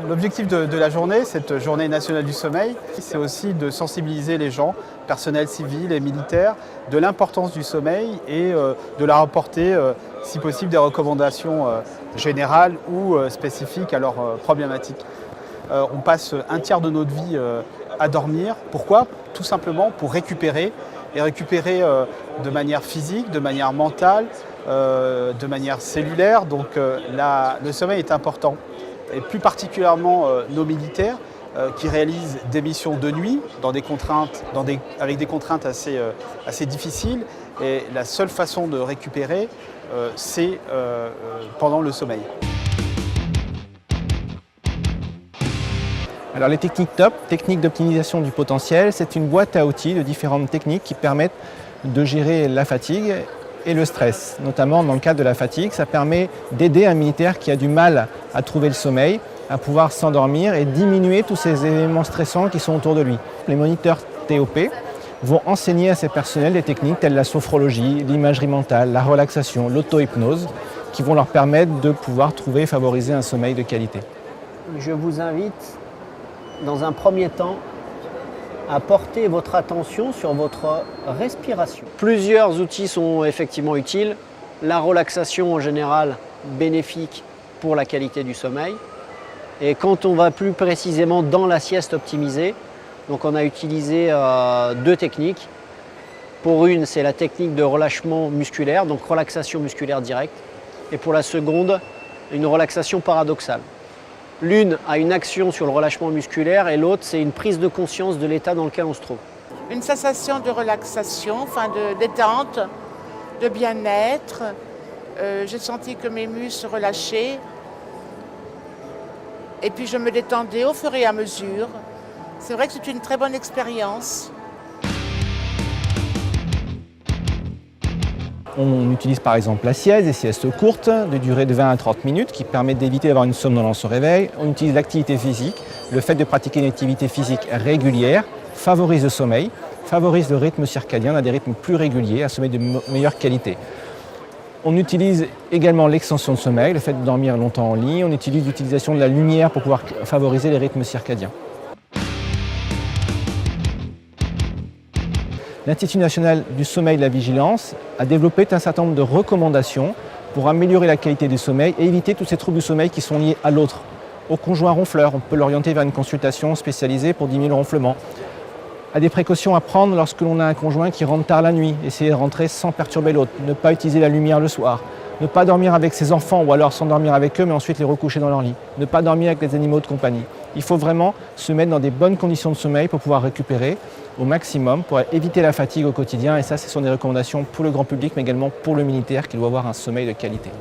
L'objectif de la journée, cette journée nationale du sommeil, c'est aussi de sensibiliser les gens, personnels civils et militaires, de l'importance du sommeil et de leur apporter, si possible, des recommandations générales ou spécifiques à leurs problématiques. On passe un tiers de notre vie à dormir. Pourquoi? Tout simplement pour récupérer, et récupérer de manière physique, de manière mentale, de manière cellulaire. Donc le sommeil est important. Et plus particulièrement nos militaires qui réalisent des missions de nuit avec des contraintes assez difficiles. Et la seule façon de récupérer, c'est pendant le sommeil. Alors les techniques TOP, techniques d'optimisation du potentiel, c'est une boîte à outils de différentes techniques qui permettent de gérer la fatigue et le stress. Notamment dans le cadre de la fatigue, ça permet d'aider un militaire qui a du mal à trouver le sommeil, à pouvoir s'endormir et diminuer tous ces éléments stressants qui sont autour de lui. Les moniteurs TOP vont enseigner à ces personnels des techniques telles la sophrologie, l'imagerie mentale, la relaxation, l'auto-hypnose, qui vont leur permettre de pouvoir trouver et favoriser un sommeil de qualité. Je vous invite dans un premier temps à porter votre attention sur votre respiration. Plusieurs outils sont effectivement utiles. La relaxation en général bénéfique pour la qualité du sommeil. Et quand on va plus précisément dans la sieste optimisée, donc on a utilisé deux techniques. Pour une, c'est la technique de relâchement musculaire, donc relaxation musculaire directe. Et pour la seconde, une relaxation paradoxale. L'une a une action sur le relâchement musculaire et l'autre, c'est une prise de conscience de l'état dans lequel on se trouve. Une sensation de relaxation, enfin de détente, de bien-être. J'ai senti que mes muscles se relâchaient. Et puis je me détendais au fur et à mesure. C'est vrai que c'est une très bonne expérience. On utilise par exemple la sieste, des siestes courtes de durée de 20 à 30 minutes qui permettent d'éviter d'avoir une somnolence au réveil. On utilise l'activité physique. Le fait de pratiquer une activité physique régulière favorise le sommeil, favorise le rythme circadien. On a des rythmes plus réguliers, un sommeil de meilleure qualité. On utilise également l'extension de sommeil, le fait de dormir longtemps en lit. On utilise l'utilisation de la lumière pour pouvoir favoriser les rythmes circadiens. L'Institut national du sommeil et de la vigilance a développé un certain nombre de recommandations pour améliorer la qualité du sommeil et éviter tous ces troubles du sommeil qui sont liés à l'autre. Au conjoint ronfleur, on peut l'orienter vers une consultation spécialisée pour diminuer le ronflement. À des précautions à prendre lorsque l'on a un conjoint qui rentre tard la nuit, essayer de rentrer sans perturber l'autre, ne pas utiliser la lumière le soir, ne pas dormir avec ses enfants ou alors s'endormir avec eux mais ensuite les recoucher dans leur lit, ne pas dormir avec les animaux de compagnie. Il faut vraiment se mettre dans des bonnes conditions de sommeil pour pouvoir récupérer au maximum, pour éviter la fatigue au quotidien. Et ça, ce sont des recommandations pour le grand public, mais également pour le militaire qui doit avoir un sommeil de qualité.